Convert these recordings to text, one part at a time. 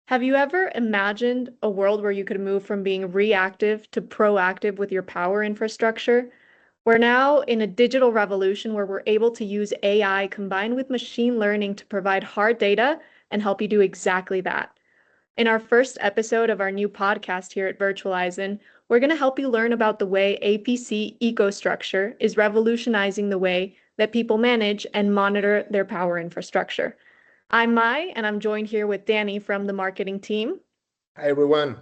Have you ever imagined a world where you could move from being reactive to proactive with your power infrastructure? We're now in a digital revolution where we're able to use AI combined with machine learning to provide hard data and help you do exactly that. In our first episode of our new podcast here at Virtualizen, we're going to help you learn about the way APC EcoStruxure is revolutionizing the way that people manage and monitor their power infrastructure. I'm Mai, and I'm joined here with Danny from the marketing team. Hi, everyone.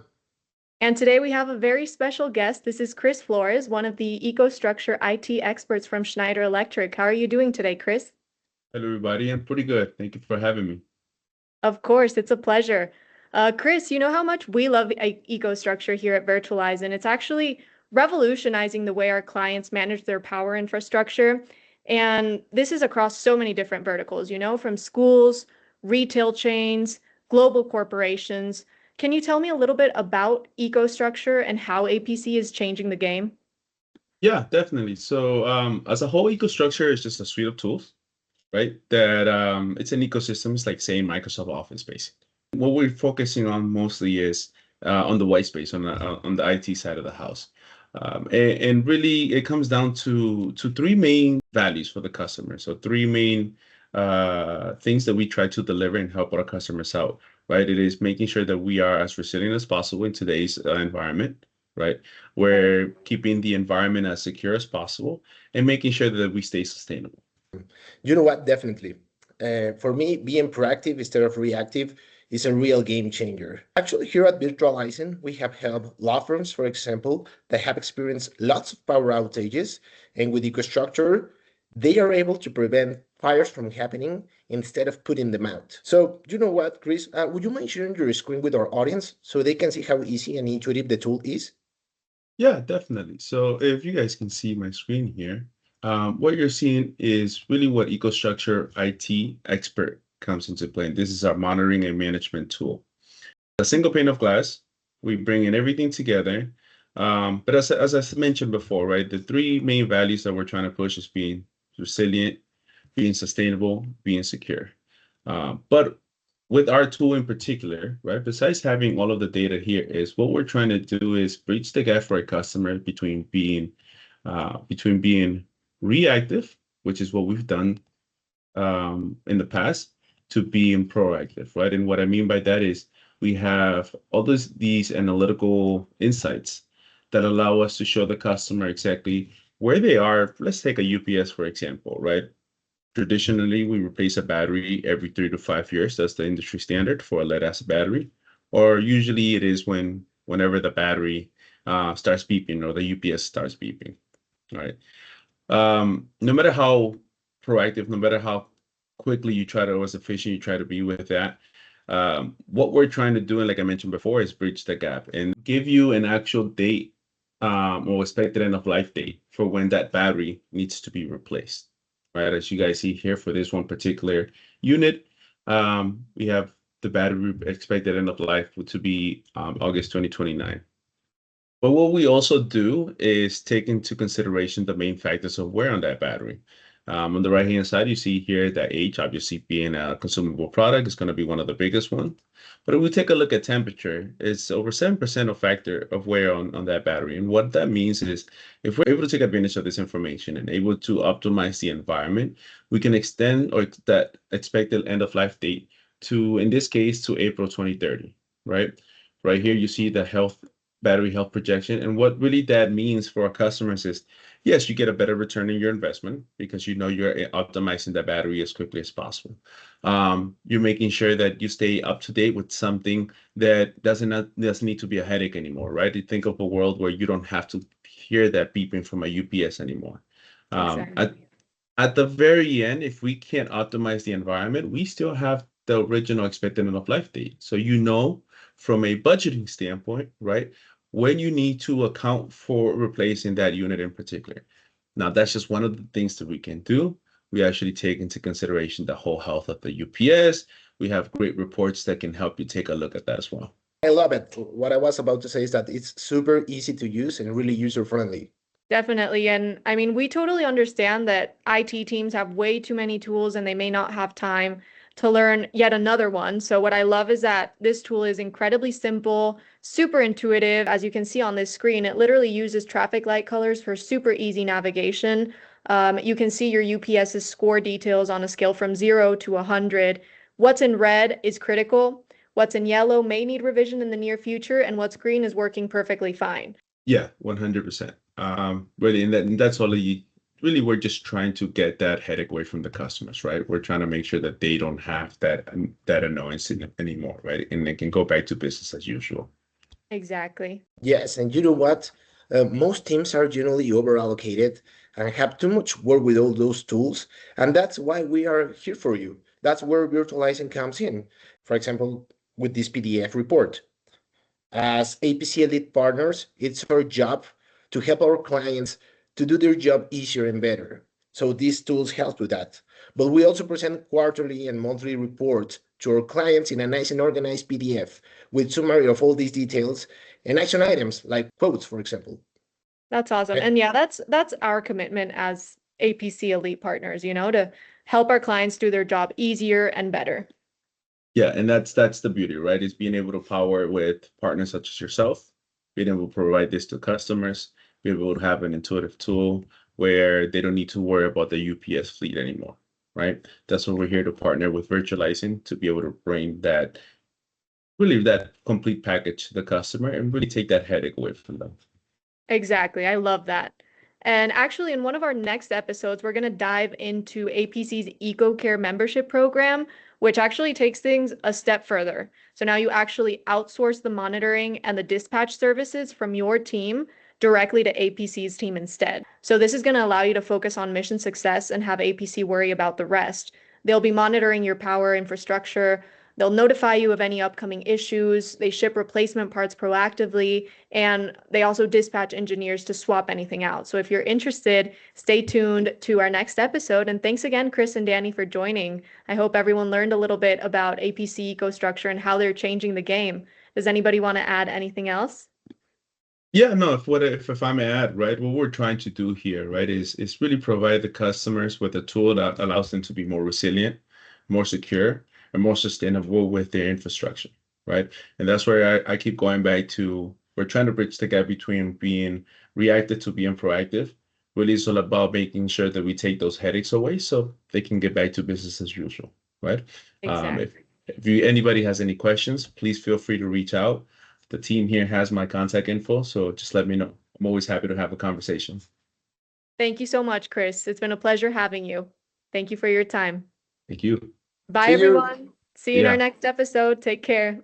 And today we have a very special guest. This is Chris Flores, one of the EcoStruxure IT experts from Schneider Electric. How are you doing today, Chris? Hello, everybody. I'm pretty good. Thank you for having me. Of course, it's a pleasure. Chris, you know how much we love EcoStruxure here at Virtualizen. It's actually revolutionizing the way our clients manage their power infrastructure. And this is across so many different verticals, from schools, retail chains, global corporations. Can you tell me a little bit about EcoStruxure and how APC is changing the game? Yeah, definitely. So, as a whole, EcoStruxure is just a suite of tools, right? That it's an ecosystem. It's like saying Microsoft Office, basically. What we're focusing on mostly is on the white space, on the IT side of the house. And really, it comes down to three main values for the customer. So three main things that we try to deliver and help our customers out, right? It is making sure that we are as resilient as possible in today's environment, right? We're keeping the environment as secure as possible and making sure that we stay sustainable. You know what? Definitely. For me, being proactive instead of reactive is a real game changer. Actually, here at Virtualizen, we have helped law firms, for example, that have experienced lots of power outages, and with EcoStruxure, they are able to prevent fires from happening instead of putting them out. So, you know what, Chris? Would you mind sharing your screen with our audience so they can see how easy and intuitive the tool is? Yeah, definitely. So if you guys can see my screen here, what you're seeing is really what EcoStruxure IT Expert comes into play. And this is our monitoring and management tool. A single pane of glass, we bring in everything together. But as I mentioned before, right, the three main values that we're trying to push is being resilient, being sustainable, being secure. But with our tool in particular, right, besides having all of the data here, is what we're trying to do is bridge the gap for a customer between being reactive, which is what we've done in the past, to being proactive, right? And what I mean by that is we have all these analytical insights that allow us to show the customer exactly where they are. Let's take a UPS, for example, right? Traditionally, we replace a battery every 3 to 5 years. That's the industry standard for a lead-acid battery. Or usually it is whenever the battery starts beeping or the UPS starts beeping, right? No matter how proactive, no matter how quickly you try to, or as efficient you try to be with that, what we're trying to do, and like I mentioned before, is bridge the gap and give you an actual date or expected end of life date for when that battery needs to be replaced, right? As you guys see here for this one particular unit, we have the battery expected end of life to be August 2029. But what we also do is take into consideration the main factors of wear on that battery. On the right-hand side, you see here that age, obviously being a consumable product, is going to be one of the biggest ones. But if we take a look at temperature, it's over 7% of factor of wear on that battery. And what that means is if we're able to take advantage of this information and able to optimize the environment, we can extend or that expected end of life date to, in this case, to April 2030, right? Right here, you see the battery health projection. And what really that means for our customers is, yes, you get a better return in your investment because you know you're optimizing the battery as quickly as possible. You're making sure that you stay up to date with something that doesn't need to be a headache anymore, right? You think of a world where you don't have to hear that beeping from a UPS anymore. Exactly. At the very end, if we can't optimize the environment, we still have the original expected end of life date. So you know, from a budgeting standpoint, right, when you need to account for replacing that unit in particular. Now, that's just one of the things that we can do. We actually take into consideration the whole health of the UPS. We have great reports that can help you take a look at that as well. I love it. What I was about to say is that it's super easy to use and really user-friendly. Definitely. And I mean, we totally understand that IT teams have way too many tools and they may not have time. to learn yet another one. So what I love is that this tool is incredibly simple, super intuitive. As you can see on this screen, it literally uses traffic light colors for super easy navigation. You can see your UPS's score details on a scale from 0 to 100. What's in red is critical. What's in yellow may need revision in the near future, and what's green is working perfectly fine. Yeah, 100%. Really, and that's all really, we're just trying to get that headache away from the customers, right? We're trying to make sure that they don't have that annoyance anymore, right? And they can go back to business as usual. Exactly. Yes, and you know what? Most teams are generally over allocated and have too much work with all those tools, and that's why we are here for you. That's where Virtualizen comes in. For example, with this PDF report. As APC Elite partners, it's our job to help our clients to do their job easier and better. So these tools help with that. But we also present quarterly and monthly reports to our clients in a nice and organized PDF with summary of all these details and action items like quotes, for example. That's awesome. Right? And yeah, that's our commitment as APC Elite partners, to help our clients do their job easier and better. Yeah, and that's the beauty, right? Is being able to power with partners such as yourself, being able to provide this to customers, being able to have an intuitive tool where they don't need to worry about the UPS fleet anymore, right? That's what we're here to partner with Virtualizing to be able to bring that complete package to the customer and really take that headache away from them. Exactly. I love that. And actually, in one of our next episodes, we're going to dive into APC's EcoCare membership program, which actually takes things a step further. So now you actually outsource the monitoring and the dispatch services from your team directly to APC's team instead. So this is going to allow you to focus on mission success and have APC worry about the rest. They'll be monitoring your power infrastructure. They'll notify you of any upcoming issues. They ship replacement parts proactively, and they also dispatch engineers to swap anything out. So if you're interested, stay tuned to our next episode. And thanks again, Chris and Danny, for joining. I hope everyone learned a little bit about APC EcoStruxure and how they're changing the game. Does anybody want to add anything else? Yeah, no, if I may add, right, what we're trying to do here, right, is really provide the customers with a tool that allows them to be more resilient, more secure, and more sustainable with their infrastructure, right? And that's where I keep going back to, we're trying to bridge the gap between being reactive to being proactive. Really, it's all about making sure that we take those headaches away so they can get back to business as usual, right? Exactly. If anybody has any questions, please feel free to reach out. The team here has my contact info, so just let me know. I'm always happy to have a conversation. Thank you so much, Chris. It's been a pleasure having you. Thank you for your time. Thank you. Bye, See you. everyone. See you in our Yeah. next episode. Take care.